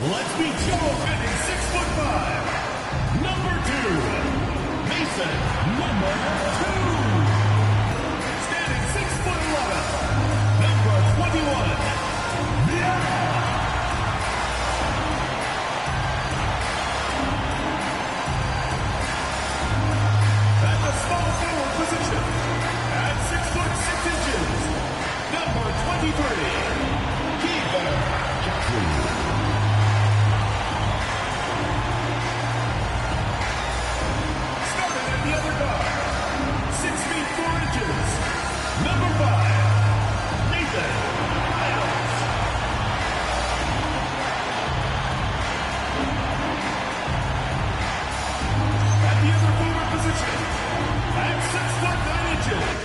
Let's meet Joe standing 6'5", number 2. Mason, number 2. Standing 6'11", number 21. Yeah! At the small forward position, at 6'6", number 23, Keeper Jackson. The other guard, 6 feet 4 inches, number 5, Nathan Miles. At the other forward position, at 6 foot 9 inches.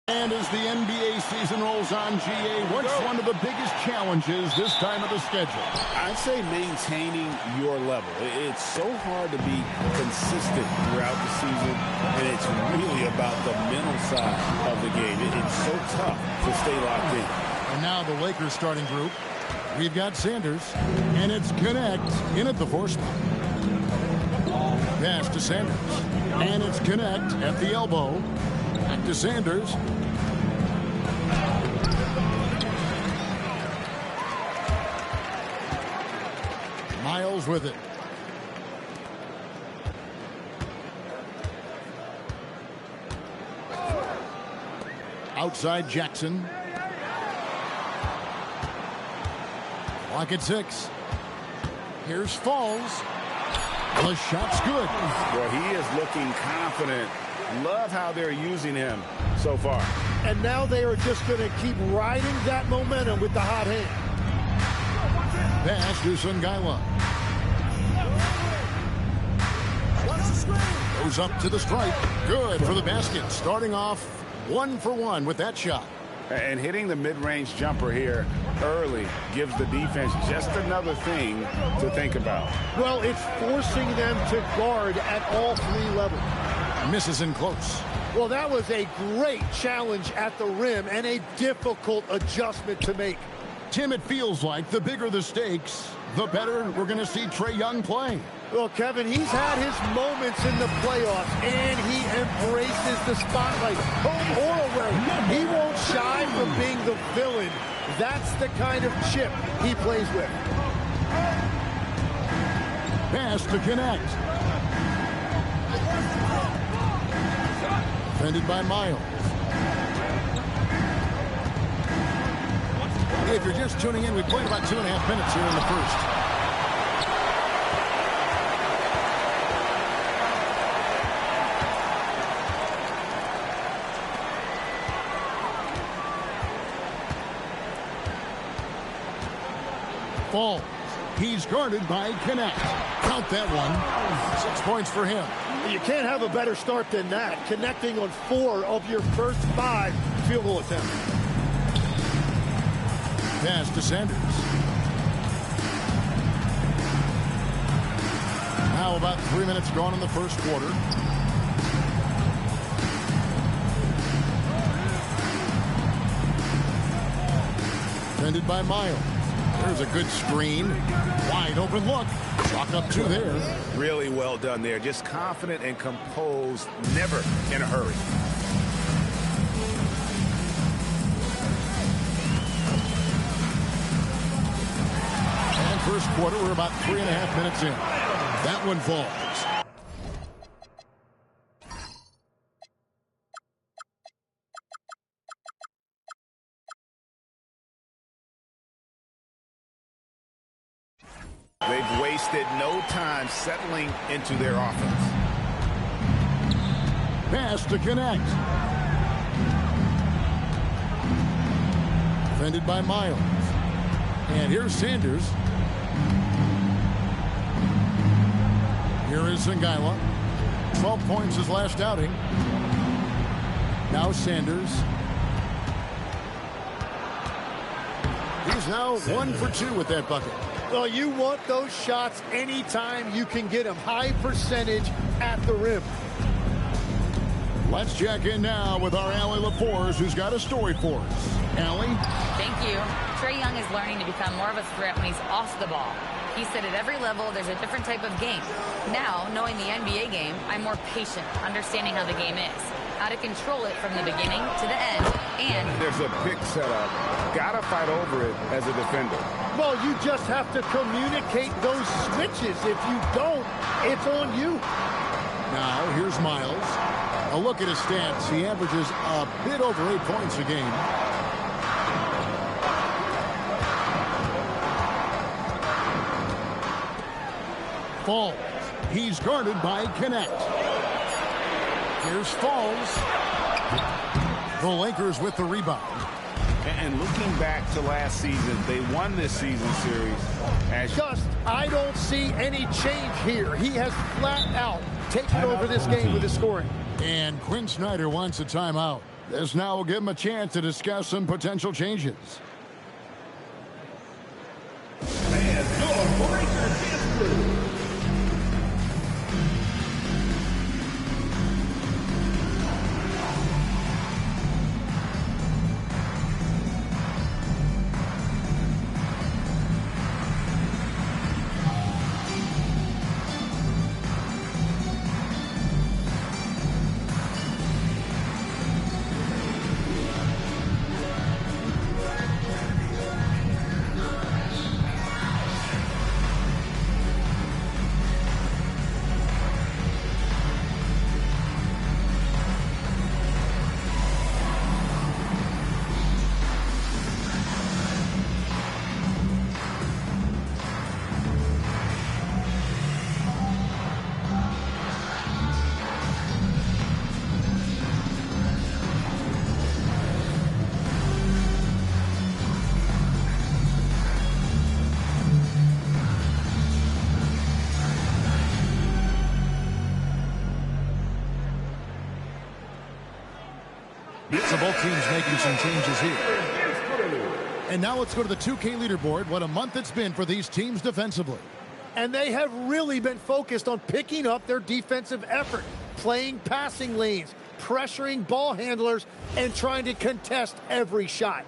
And as the NBA season rolls on, GA, what's one of the biggest challenges this time of the schedule? I'd say maintaining your level. It's so hard to be consistent throughout the season, and it's really about the mental side of the game. It's so tough to stay locked in. And now the Lakers starting group. We've got Sanders, and it's Connect in at the 4 spot. Pass to Sanders, and it's Connect at the elbow. Back to Sanders. Miles with it. Outside Jackson. Clock at 6. Here's Falls. The shot's good. Well, he is looking confident. Love how they're using him so far. And now they are just going to keep riding that momentum with the hot hand. Pass to Sungaila. Goes up to the stripe. Good for the basket. Starting off 1 for 1 with that shot. And hitting the mid-range jumper here early gives the defense just another thing to think about. Well, it's forcing them to guard at all 3 levels. Misses in close. Well, that was a great challenge at the rim and a difficult adjustment to make. Tim, it feels like the bigger the stakes, the better we're going to see Trae Young play. Well, Kevin, he's had his moments in the playoffs, and he embraces the spotlight, home or away. He won't shy from being the villain. That's the kind of chip he plays with. Pass to Connect. Defended by Miles. If you're just tuning in, we played about 2.5 minutes here in the first. Falls. He's guarded by Connect. Count that one. 6 points for him. You can't have a better start than that. Connecting on 4 of your first 5 field goal attempts. Pass to Sanders. Now about 3 minutes gone in the first quarter. Defended by Miles. There's a good screen. Wide open look. Chalk up 2 there. Really well done there. Just confident and composed. Never in a hurry. And first quarter, we're about 3.5 minutes in. That one falls. They've wasted no time settling into their offense. Pass to Connect. Defended by Miles. And here's Sanders. Here is Zingala. 12 points his last outing. Now Sanders. He's now 1 for 2 with that bucket. Well, you want those shots anytime you can get them. High percentage at the rim. Let's check in now with our Allie LaForce, who's got a story for us. Allie? Thank you. Trae Young is learning to become more of a threat when he's off the ball. He said at every level there's a different type of game. Now, knowing the NBA game, I'm more patient, understanding how the game is, how to control it from the beginning to the end, and... There's a pick setup. Gotta fight over it as a defender. Well, you just have to communicate those switches. If you don't, it's on you. Now, here's Miles. A look at his stats. He averages a bit over 8 points a game. Falls. He's guarded by Connect. Here's Falls. The Lakers with the rebound. And looking back to last season, they won this season series. I don't see any change here. He has flat out taken over this game with his scoring. And Quinn Snyder wants a timeout. This now will give him a chance to discuss some potential changes. And your Lakers is through. So both teams making some changes here. And now let's go to the 2K leaderboard. What a month it's been for these teams defensively. And they have really been focused on picking up their defensive effort, playing passing lanes, pressuring ball handlers, and trying to contest every shot.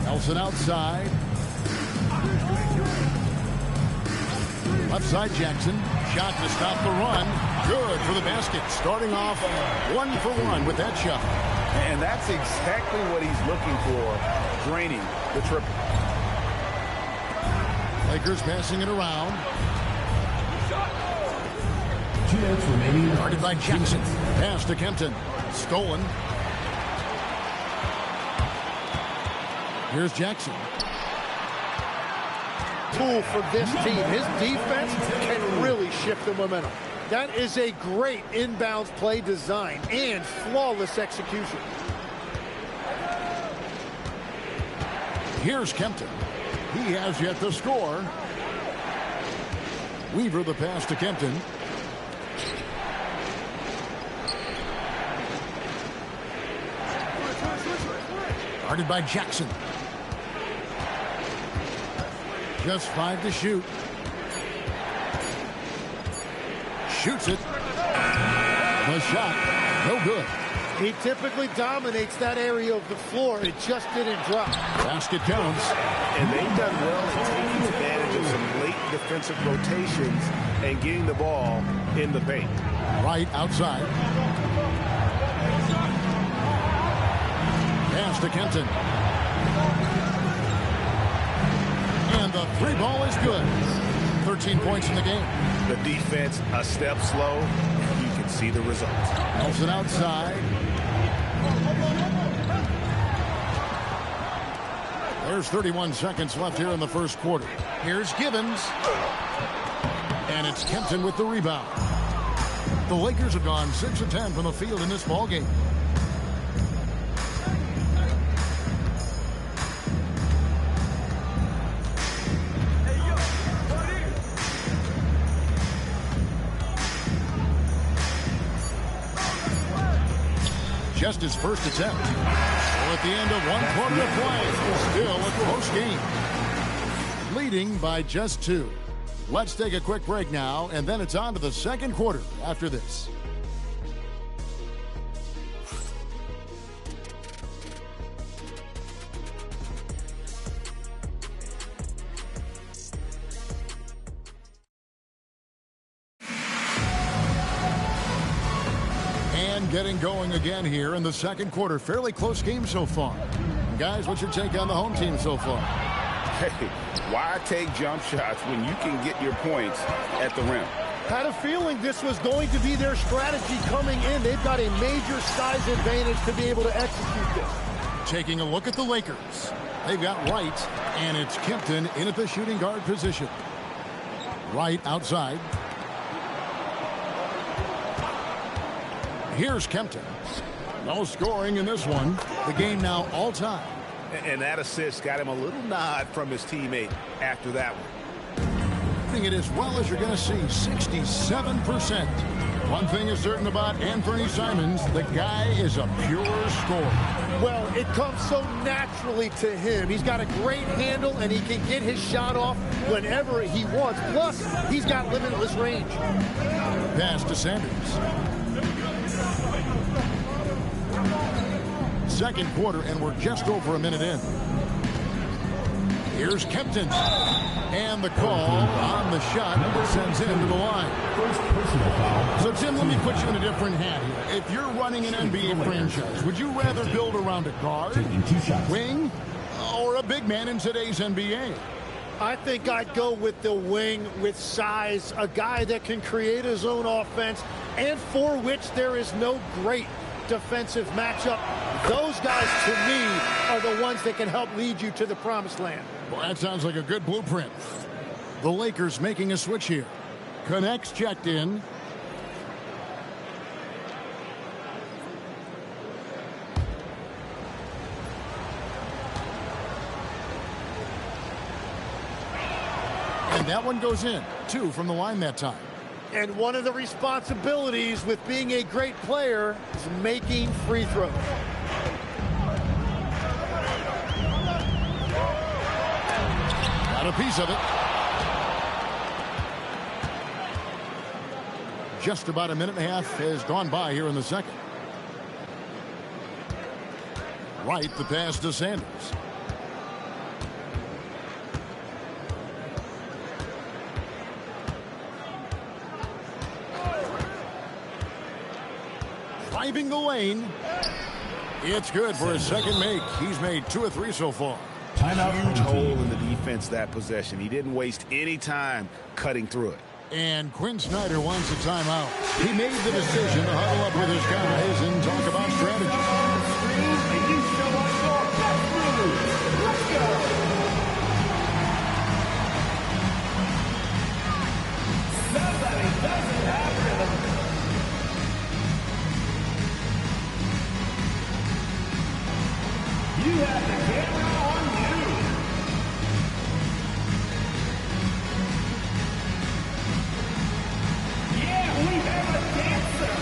Nelson outside. Left side Jackson. Shot to stop the run. Good for the basket. Starting off 1 for 1 with that shot. And that's exactly what he's looking for, draining the triple. Lakers passing it around. Remaining. Guarded by Jackson. Pass to Kempton. Stolen. Here's Jackson. Tool for this team. His defense can really shift the momentum. That is a great inbounds play design and flawless execution. Here's Kempton. He has yet to score. Weaver the pass to Kempton. Guarded by Jackson. Just 5 to shoot. Shoots it. The shot, no good. He typically dominates that area of the floor. It just didn't drop. Basket counts. And they've done well in taking advantage of some late defensive rotations and getting the ball in the paint. Right outside. Pass to Kempton. And the 3 ball is good. 13 points in the game. The defense a step slow. You can see the results. Nelson outside. There's 31 seconds left here in the first quarter. Here's Gibbons. And it's Kempton with the rebound. The Lakers have gone 6 of 10 from the field in this ballgame. just his first attempt. So at the end of 1 quarter of play, still a close game. Leading by just 2. Let's take a quick break now, and then it's on to the second quarter after this. Getting going again here in the second quarter. Fairly close game so far. Guys, what's your take on the home team so far? Hey, why take jump shots when you can get your points at the rim? Had a feeling this was going to be their strategy coming in. They've got a major size advantage to be able to execute this. Taking a look at the Lakers. They've got Wright, and it's Kempton in at the shooting guard position. Wright outside. Here's Kempton. No scoring in this one. The game now all time. And that assist got him a little nod from his teammate after that one. Doing it as well as you're going to see, 67%. One thing is certain about Anthony Simons, the guy is a pure scorer. Well, it comes so naturally to him. He's got a great handle, and he can get his shot off whenever he wants. Plus, he's got limitless range. Pass to Sanders. Second quarter, and we're just over a minute in. Here's Kempton. And the call on the shot sends him to the line. So, Tim, let me put you in a different hat here. If you're running an NBA franchise, would you rather build around a guard, wing, or a big man in today's NBA? I think I'd go with the wing with size, a guy that can create his own offense, and for which there is no great defensive matchup. Those guys, to me, are the ones that can help lead you to the promised land. Well, that sounds like a good blueprint. The Lakers making a switch here. Connects checked in. And that one goes in. 2 from the line that time. And one of the responsibilities with being a great player is making free throws. Got a piece of it. Just about a minute and a half has gone by here in the second. Right, the pass to Sanders. Driving the lane. It's good for his second make. He's made 2 or 3 so far. Huge hole in the defense that possession. He didn't waste any time cutting through it. And Quinn Snyder wants a timeout. He made the decision to huddle up with his guys and talk about strategy. You have the camera on you. Yeah, we have a dancer.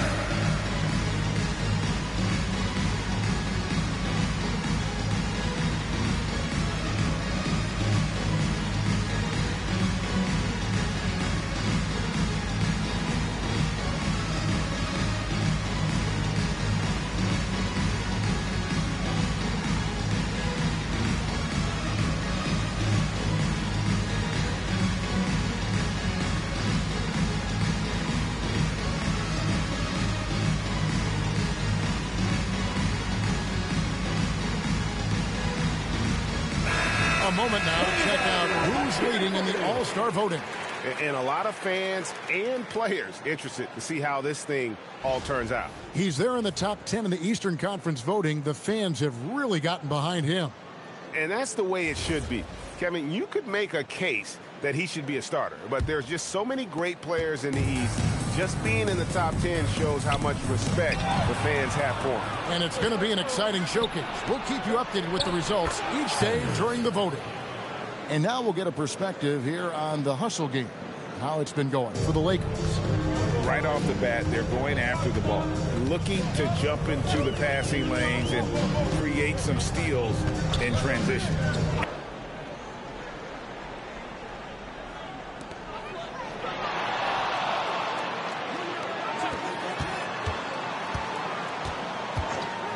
A moment now to check out who's leading in the All-Star voting. And a lot of fans and players interested to see how this thing all turns out. He's there in the top 10 in the Eastern Conference voting. The fans have really gotten behind him. And that's the way it should be. Kevin, you could make a case that he should be a starter, but there's just so many great players in the East. Just being in the top 10 shows how much respect the fans have for him. And it's going to be an exciting showcase. We'll keep you updated with the results each day during the voting. And now we'll get a perspective here on the hustle game, how it's been going for the Lakers. right off the bat, they're going after the ball, looking to jump into the passing lanes and create some steals in transition.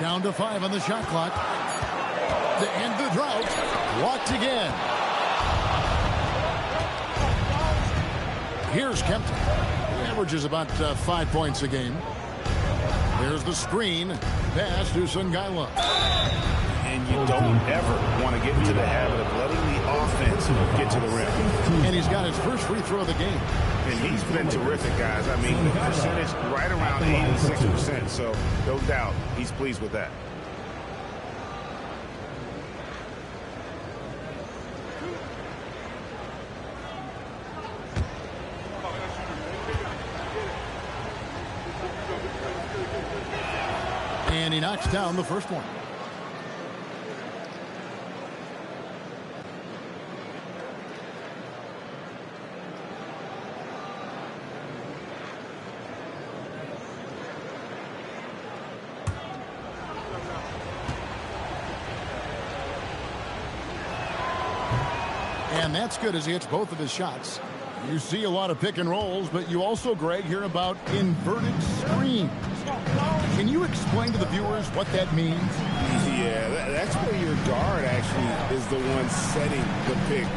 Down to 5 on the shot clock. To end the drought. Walked again. Here's Kempton. He averages about 5 points a game. There's the screen. Pass to Sungaila. And you don't ever want to get into the habit of letting the offense get to the rim. And he's got his first free throw of the game. And he's been terrific, guys. I mean, the percentage right around 86%. So no doubt he's pleased with that. And he knocks down the first one. And that's good as he hits both of his shots. You see a lot of pick and rolls, but you also, Greg, hear about inverted screens. Can you explain to the viewers what that means? Yeah, that's where your guard actually is the one setting the pick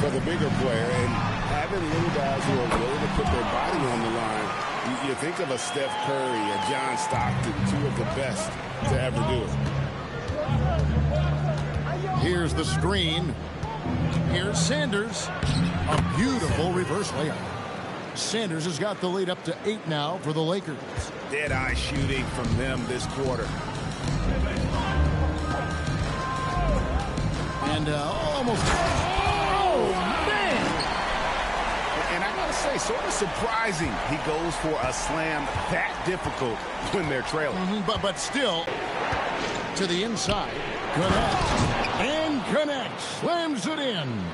for the bigger player. And having little guys who are willing to put their body on the line, you think of a Steph Curry, a John Stockton, two of the best to ever do it. Here's the screen. Here's Sanders. A beautiful reverse layup. Sanders has got the lead up to 8 now for the Lakers. Dead-eye shooting from them this quarter. And almost. Oh, man! And I gotta say, sort of surprising he goes for a slam that difficult when they're trailing. But still, to the inside. Connects. And connects. Slams it in.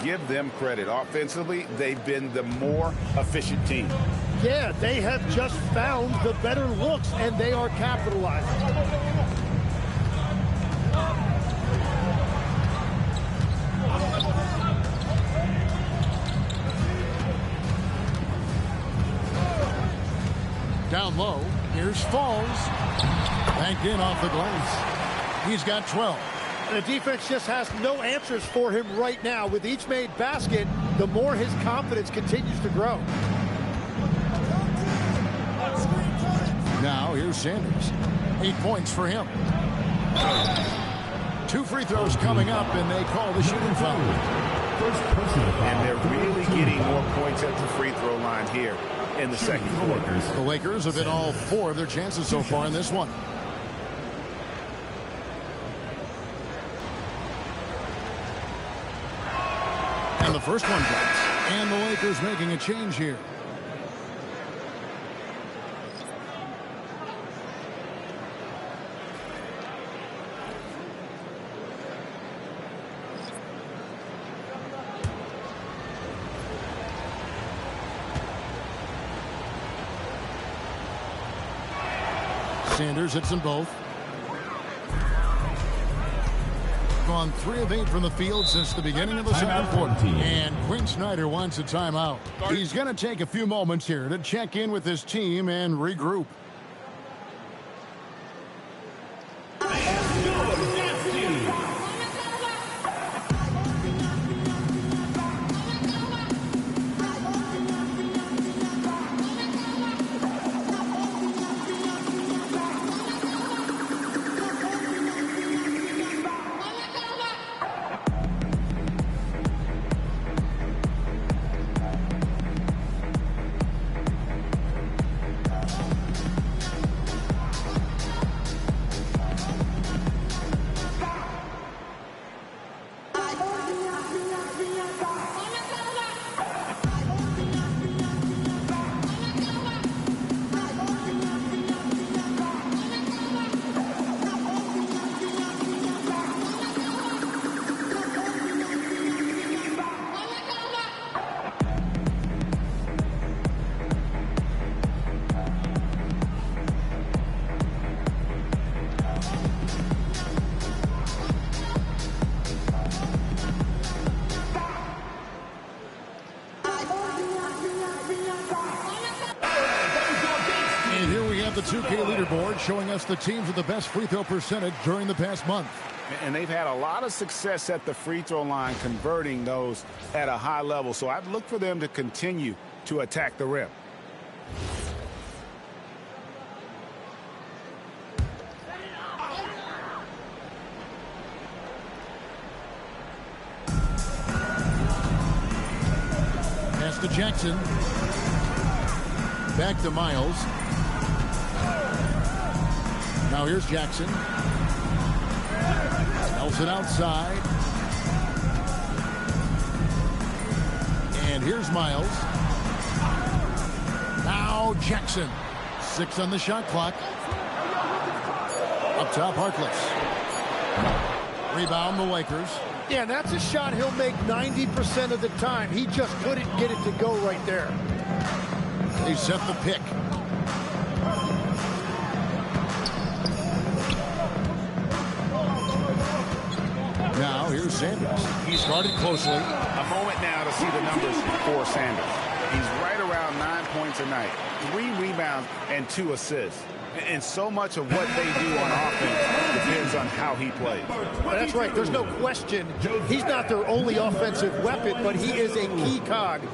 Give them credit. Offensively, they've been the more efficient team. Yeah, they have just found the better looks, and they are capitalizing. Down low. Here's Falls. Banked in off the glass. He's got 12. The defense just has no answers for him right now. With each made basket, the more his confidence continues to grow. Now here's Sanders. 8 points for him. 2 free throws coming up, and they call the shooting foul. And they're really getting more points at the free throw line here in the second quarter. The Lakers have hit all 4 of their chances so far in this one. And the first one drops. And the Lakers making a change here. Sanders hits them both. Gone 3 of 8 from the field since the beginning of the second quarter. And Quinn Snyder wants a timeout. He's going to take a few moments here to check in with his team and regroup. the 2K leaderboard showing us the teams with the best free throw percentage during the past month. And they've had a lot of success at the free throw line, converting those at a high level. So I'd look for them to continue to attack the rim. Pass to Jackson. Back to Miles. Now here's Jackson. Smells it outside. And here's Miles. Now Jackson. 6 on the shot clock. Up top, Harkless. Rebound the Lakers. Yeah, that's a shot he'll make 90% of the time. He just couldn't get it to go right there. They set the pick. Now here's Sanders. He started closely. A moment now to see the numbers for Sanders. He's right around 9 points a night, 3 rebounds and 2 assists. And so much of what they do on offense depends on how he plays. That's right. There's no question. He's not their only offensive weapon, but he is a key cog